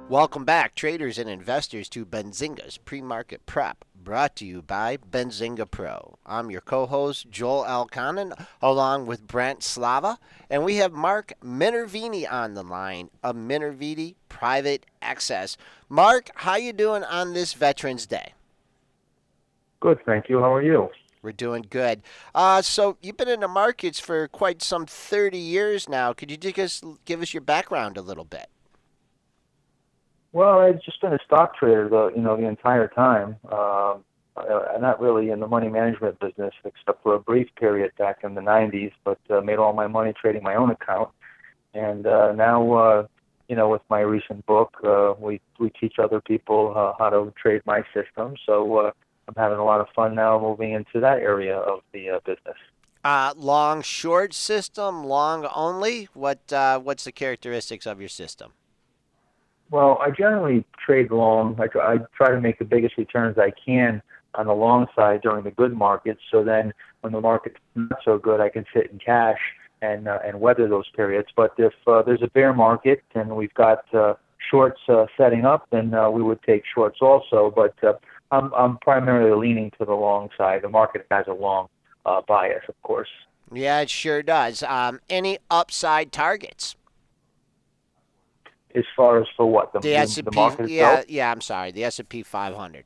Welcome back, traders and investors, to Benzinga's Pre-Market Prep, brought to you by Benzinga Pro. I'm your co-host, Joel Elconin, along with Brent Slava, and we have Mark Minervini on the line of Minervini Private Access. Mark, how you doing on this Veterans Day? Good, thank you. How are you? We're doing good. So you've been in the markets for quite some 30 years now. Could you give us your background a little bit? Well, I've just been a stock trader, the entire time. I'm not really in the money management business, except for a brief period back in the '90s. But made all my money trading my own account. And now, with my recent book, we teach other people how to trade my system. So I'm having a lot of fun now, moving into that area of the business. Long short system, long only. What's the characteristics of your system? Well, I generally trade long. I try to make the biggest returns I can on the long side during the good markets. So then, when the market's not so good, I can sit in cash and weather those periods. But if there's a bear market and we've got shorts setting up, then we would take shorts also. But I'm primarily leaning to the long side. The market has a long bias, of course. Yeah, it sure does. Any upside targets? As far as for what The the S&P, market itself. yeah. I'm sorry, the S&P 500.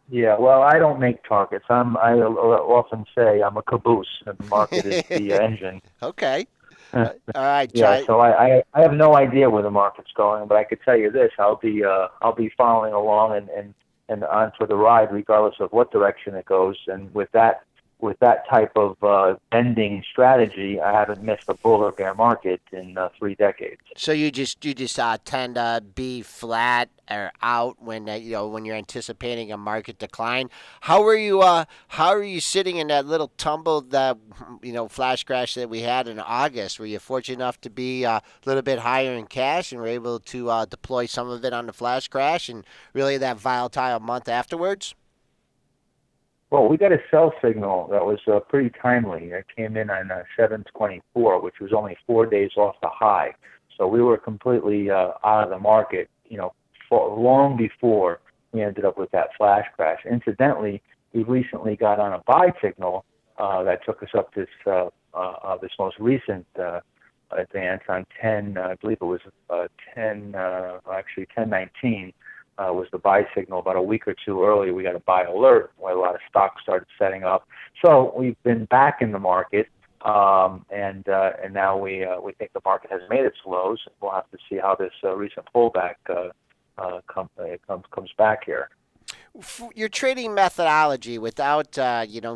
Yeah, well, I don't make targets. I often say I'm a caboose, and the market is the engine. Okay. All right, Yeah, try. so I have no idea where the market's going, but I could tell you this: I'll be following along and on for the ride, regardless of what direction it goes. And with that type of bending strategy, I haven't missed a bull or bear market in 3 decades. So you just tend to be flat or out when when you're anticipating a market decline. How are you sitting in that little tumble that flash crash that we had in August? Were you fortunate enough to be a little bit higher in cash and were able to deploy some of it on the flash crash and really that volatile month afterwards? Well, we got a sell signal that was pretty timely. It came in on 724, which was only 4 days off the high. So we were completely out of the market, for long before we ended up with that flash crash. Incidentally, we recently got on a buy signal that took us up this most recent advance on 10. I believe it was 1019 was the buy signal. About a week or two earlier, we got a buy alert where a lot of stocks started setting up. So we've been back in the market, and now we think the market has made its lows. We'll have to see how this recent pullback comes back here. Your trading methodology, without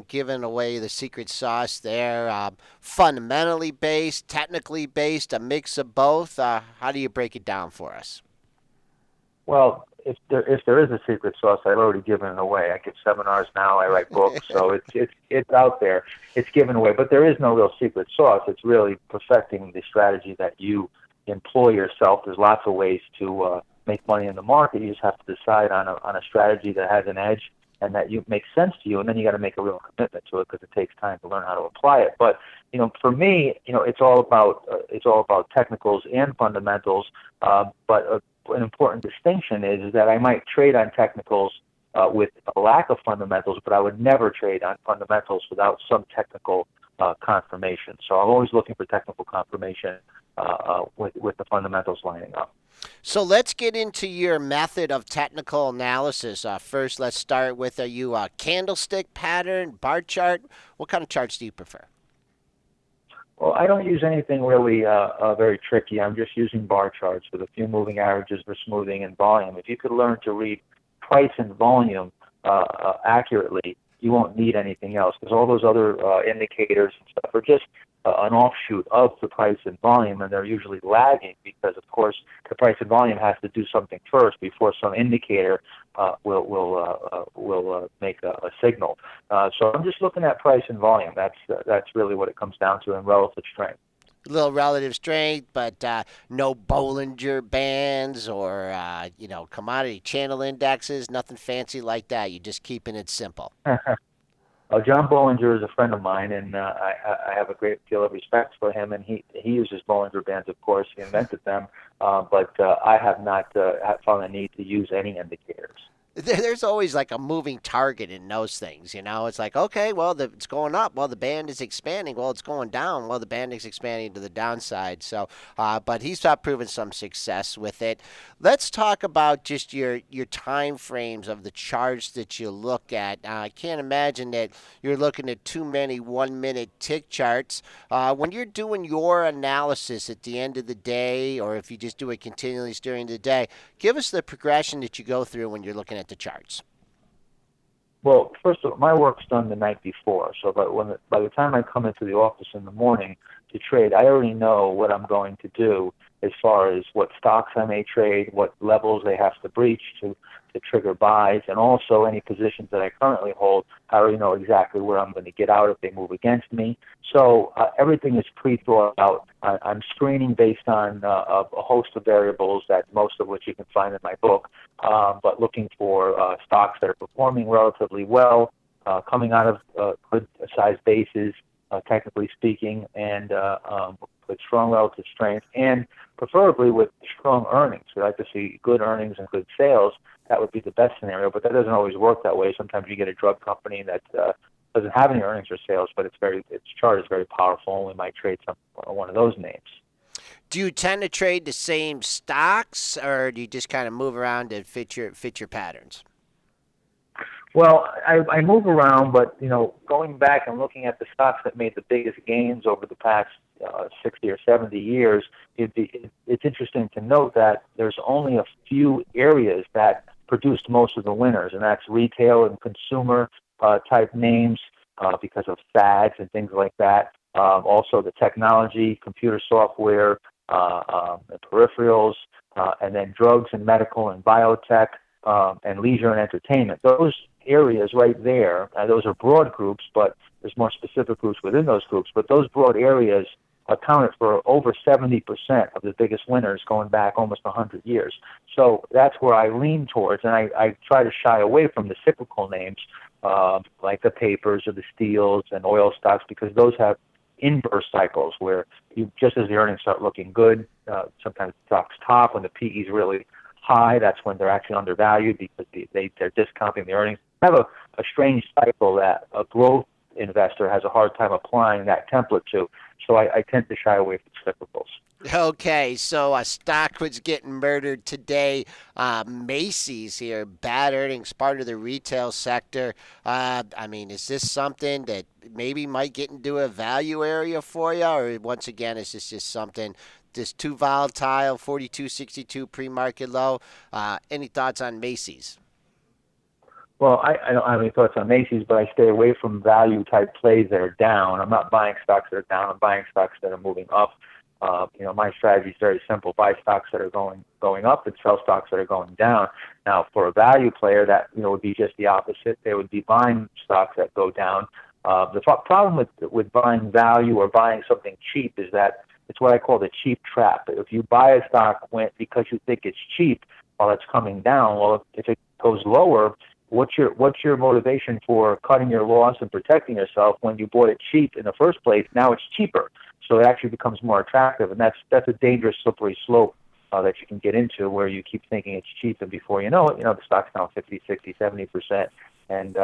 giving away the secret sauce there, fundamentally based, technically based, a mix of both. How do you break it down for us? Well, if there is a secret sauce, I've already given it away. I give seminars now. I write books, so it's out there. It's given away, but there is no real secret sauce. It's really perfecting the strategy that you employ yourself. There's lots of ways to make money in the market. You just have to decide on a strategy that has an edge and that you makes sense to you, and then you got to make a real commitment to it because it takes time to learn how to apply it. But for me, it's all about technicals and fundamentals. But an important distinction is that I might trade on technicals with a lack of fundamentals, but I would never trade on fundamentals without some technical confirmation. So I'm always looking for technical confirmation with the fundamentals lining up. So let's get into your method of technical analysis. First, let's start with, are you a candlestick pattern, bar chart? What kind of charts do you prefer? Well, I don't use anything really very tricky. I'm just using bar charts with a few moving averages for smoothing and volume. If you could learn to read price and volume accurately, you won't need anything else because all those other indicators and stuff are just an offshoot of the price and volume, and they're usually lagging because, of course, the price and volume has to do something first before some indicator will make a signal. So I'm just looking at price and volume. That's really what it comes down to in relative strength. Little relative strength, but no Bollinger Bands or commodity channel indexes, nothing fancy like that. You're just keeping it simple. John Bollinger is a friend of mine, and I have a great deal of respect for him. And he uses Bollinger Bands, of course. He invented them, but I have not found a need to use any indicators. There's always like a moving target in those things, you know. It's like, okay, well, it's going up. Well, the band is expanding. Well, it's going down. Well, the band is expanding to the downside. So, but he's proven some success with it. Let's talk about just your time frames of the charts that you look at. I can't imagine that you're looking at too many 1 minute tick charts. When you're doing your analysis at the end of the day, or if you just do it continually during the day, give us the progression that you go through when you're looking at the charts. Well, first of all, my work's done the night before, so by the time I come into the office in the morning to trade, I already know what I'm going to do as far as what stocks I may trade, what levels they have to breach to trigger buys, and also any positions that I currently hold. I already know exactly where I'm going to get out if they move against me. So everything is pre-thought out. I'm screening based on a host of variables, that most of which you can find in my book, but looking for stocks that are performing relatively well, coming out of good-sized bases, technically speaking, and with strong relative strength, and preferably with strong earnings. We like to see good earnings and good sales. That would be the best scenario, but that doesn't always work that way. Sometimes you get a drug company that doesn't have any earnings or sales, but its chart is very powerful, and we might trade one of those names. Do you tend to trade the same stocks, or do you just kind of move around to fit your patterns? Well, I move around, but going back and looking at the stocks that made the biggest gains over the past 60 or 70 years, it's interesting to note that there's only a few areas that produced most of the winners, and that's retail and consumer type names because of fads and things like that. Also, the technology, computer software, and peripherals, and then drugs and medical and biotech, and leisure and entertainment. Those areas right there, those are broad groups, but there's more specific groups within those groups. But those broad areas accounted for over 70% of the biggest winners going back almost 100 years. So that's where I lean towards, and I try to shy away from the cyclical names like the papers or the steels and oil stocks, because those have inverse cycles where just as the earnings start looking good, sometimes stocks top when the PE is really high. That's when they're actually undervalued because they're discounting the earnings. I have a strange cycle that a growth investor has a hard time applying that template to. So I tend to shy away from cyclicals. Okay, so a stock was getting murdered today. Macy's here, bad earnings, part of the retail sector. I mean, is this something that maybe might get into a value area for you, or once again, is this just something just too volatile? 42.62 pre-market low. Any thoughts on Macy's? Well, I don't have any thoughts on Macy's, but I stay away from value-type plays that are down. I'm not buying stocks that are down. I'm buying stocks that are moving up. My strategy is very simple: buy stocks that are going up and sell stocks that are going down. Now, for a value player, that would be just the opposite. They would be buying stocks that go down. The problem with buying value or buying something cheap is that it's what I call the cheap trap. If you buy a stock because you think it's cheap while it's coming down, well, if it goes lower, what's your motivation for cutting your loss and protecting yourself when you bought it cheap in the first place? Now it's cheaper, so it actually becomes more attractive, and that's a dangerous slippery slope that you can get into, where you keep thinking it's cheap, and before you know it, the stock's down 50, 60, 70%, and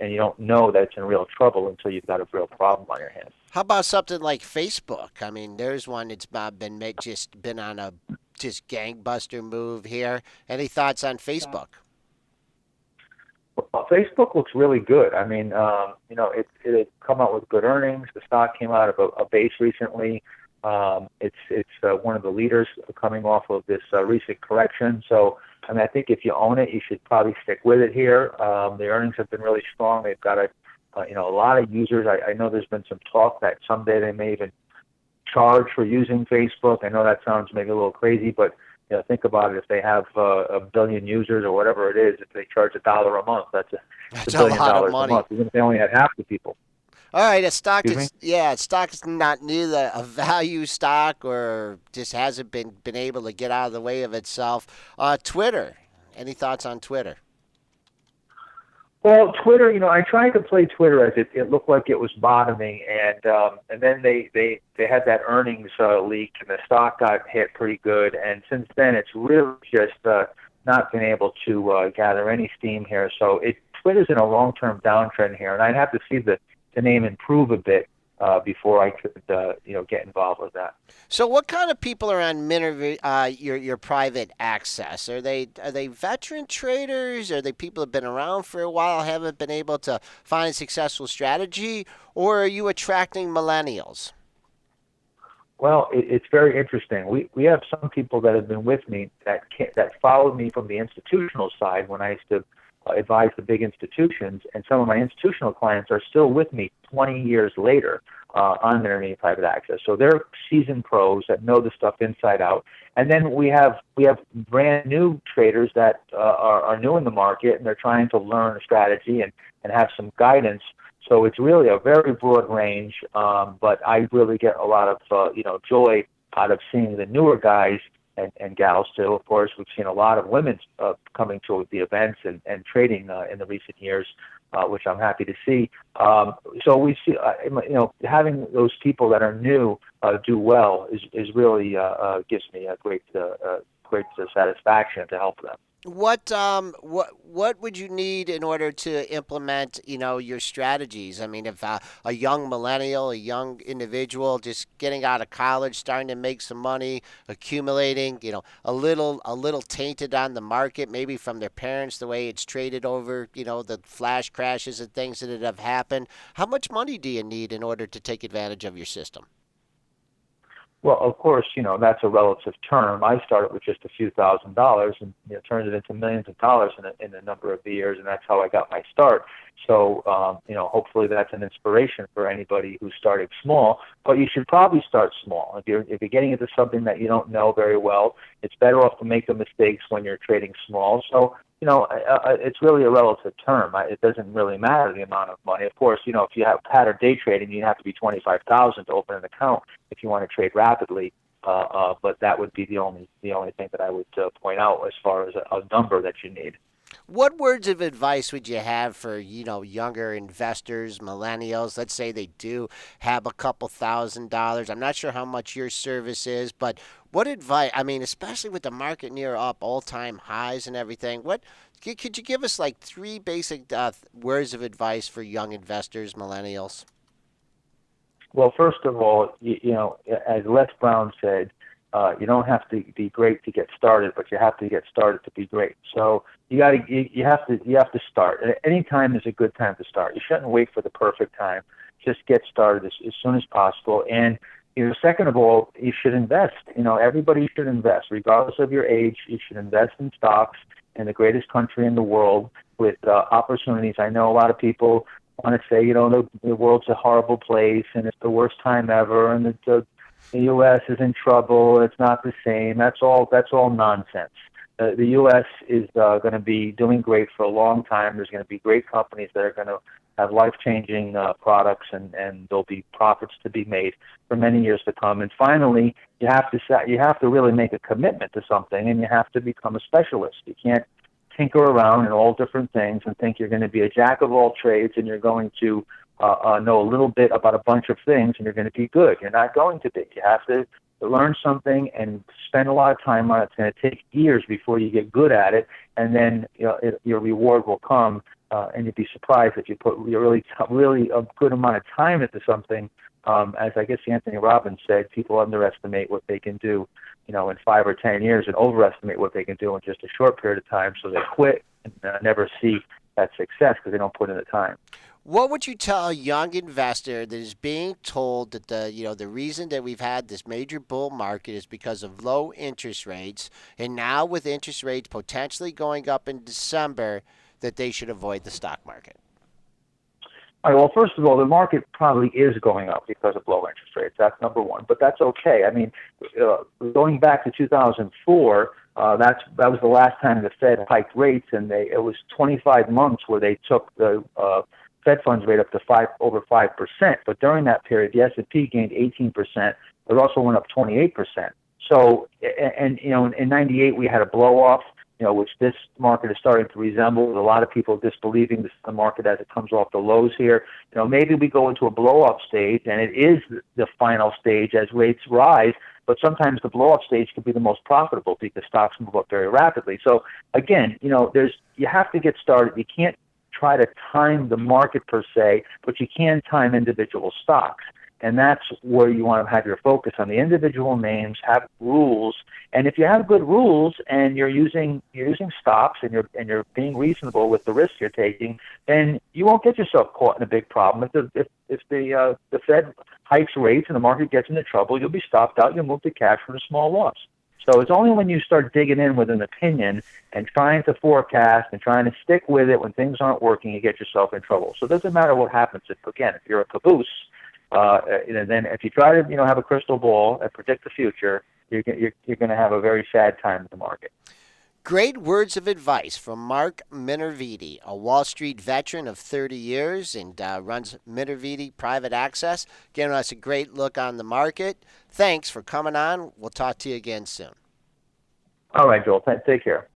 you don't know that it's in real trouble until you've got a real problem on your hands. How about something like Facebook? I mean, there's one that's been on a just gangbuster move here. Any thoughts on Facebook? Well, Facebook looks really good. I mean, it had come out with good earnings. The stock came out of a base recently. It's one of the leaders coming off of this recent correction. So, I mean, I think if you own it, you should probably stick with it here. The earnings have been really strong. They've got a lot of users. I know there's been some talk that someday they may even charge for using Facebook. I know that sounds maybe a little crazy, but think about it. If they have a billion users or whatever it is, if they charge $1 a month, that's That's $1 a billion lot of money. a month. Even if they only had half the people. All right, a stock Excuse me? stock is not neither a value stock or just hasn't been able to get out of the way of itself. Twitter. Any thoughts on Twitter? Well, Twitter, I tried to play Twitter as it looked like it was bottoming, and then they had that earnings leak, and the stock got hit pretty good, and since then it's really just not been able to gather any steam here. So Twitter's in a long-term downtrend here, and I'd have to see the name improve a bit before I could get involved with that. So, what kind of people are on your private access? Are they veteran traders? Are they people who've been around for a while, haven't been able to find a successful strategy, or are you attracting millennials? Well, it's very interesting. We have some people that have been with me that followed me from the institutional side when I used to advise the big institutions, and some of my institutional clients are still with me 20 years later on Minervini Private Access. So they're seasoned pros that know the stuff inside out. And then we have brand new traders that are new in the market, and they're trying to learn a strategy and have some guidance. So it's really a very broad range, but I really get a lot of joy out of seeing the newer guys and gals too. Of course, we've seen a lot of women coming to the events and trading in the recent years, which I'm happy to see. So we see, having those people that are new do well is really gives me a great satisfaction to help them. What would you need in order to implement your strategies? I mean, if a young millennial, a young individual just getting out of college, starting to make some money, accumulating, a little tainted on the market, maybe from their parents, the way it's traded over, the flash crashes and things that have happened. How much money do you need in order to take advantage of your system? Well, of course, that's a relative term. I started with just a few $1,000s and turned it into millions of dollars in a number of years, and that's how I got my start. So, hopefully that's an inspiration for anybody who's starting small. But you should probably start small. If you're getting into something that you don't know very well, it's better off to make the mistakes when you're trading small. So, it's really a relative term. It doesn't really matter the amount of money. Of course, if you have pattern day trading, you have to be 25,000 to open an account if you want to trade rapidly. But that would be the only thing that I would point out as far as a number that you need. What words of advice would you have for, younger investors, millennials? Let's say they do have a couple $1,000s. I'm not sure how much your service is, but what advice, I mean, especially with the market near up all-time highs and everything, could you give us like three basic words of advice for young investors, millennials? Well, first of all, as Les Brown said, you don't have to be great to get started, but you have to get started to be great. So you have to start. Any time is a good time to start. You shouldn't wait for the perfect time. Just get started as soon as possible. And second of all, you should invest. Everybody should invest, regardless of your age. You should invest in stocks in the greatest country in the world with opportunities. I know a lot of people want to say, the world's a horrible place and it's the worst time ever, and the U.S. is in trouble. It's not the same. That's all nonsense. The U.S. is going to be doing great for a long time. There's going to be great companies that are going to have life-changing products, and there'll be profits to be made for many years to come. And finally, you have to really make a commitment to something, and you have to become a specialist. You can't tinker around in all different things and think you're going to be a jack of all trades and you're going to know a little bit about a bunch of things and you're going to be good. You're not going to be. You have to learn something and spend a lot of time on it. It's going to take years before you get good at it, and then your reward will come. And you'd be surprised if you put really a good amount of time into something. As I guess Anthony Robbins said, people underestimate what they can do, in 5 or 10 years, and overestimate what they can do in just a short period of time. So they quit and never see that success because they don't put in the time. What would you tell a young investor that is being told that the reason that we've had this major bull market is because of low interest rates, and now with interest rates potentially going up in December, that they should avoid the stock market? All right, well, first of all, the market probably is going up because of low interest rates. That's number one, but that's okay. I mean, going back to 2004, that was the last time the Fed hiked rates, and it was 25 months where they took the Fed funds rate up to over 5%. But during that period, the S&P gained 18%. It also went up 28%. So, and in '98 we had a blow off. which this market is starting to resemble, with a lot of people disbelieving the market as it comes off the lows here. Maybe we go into a blow-up stage, and it is the final stage as rates rise, but sometimes the blow-up stage can be the most profitable because stocks move up very rapidly. So again, you have to get started. You can't try to time the market per se, but you can time individual stocks. And that's where you want to have your focus on the individual names, have rules. And if you have good rules and you're using stops and you're being reasonable with the risk you're taking, then you won't get yourself caught in a big problem. If the Fed hikes rates and the market gets into trouble, you'll be stopped out. You'll move to cash for a small loss. So it's only when you start digging in with an opinion and trying to forecast and trying to stick with it when things aren't working, you get yourself in trouble. So it doesn't matter what happens. If you're a caboose, then if you try to have a crystal ball and predict the future, you're going to have a very sad time in the market. Great words of advice from Mark Minervini, a Wall Street veteran of 30 years and runs Minervini Private Access, giving us a great look on the market. Thanks for coming on. We'll talk to you again soon. All right, Joel. Take care.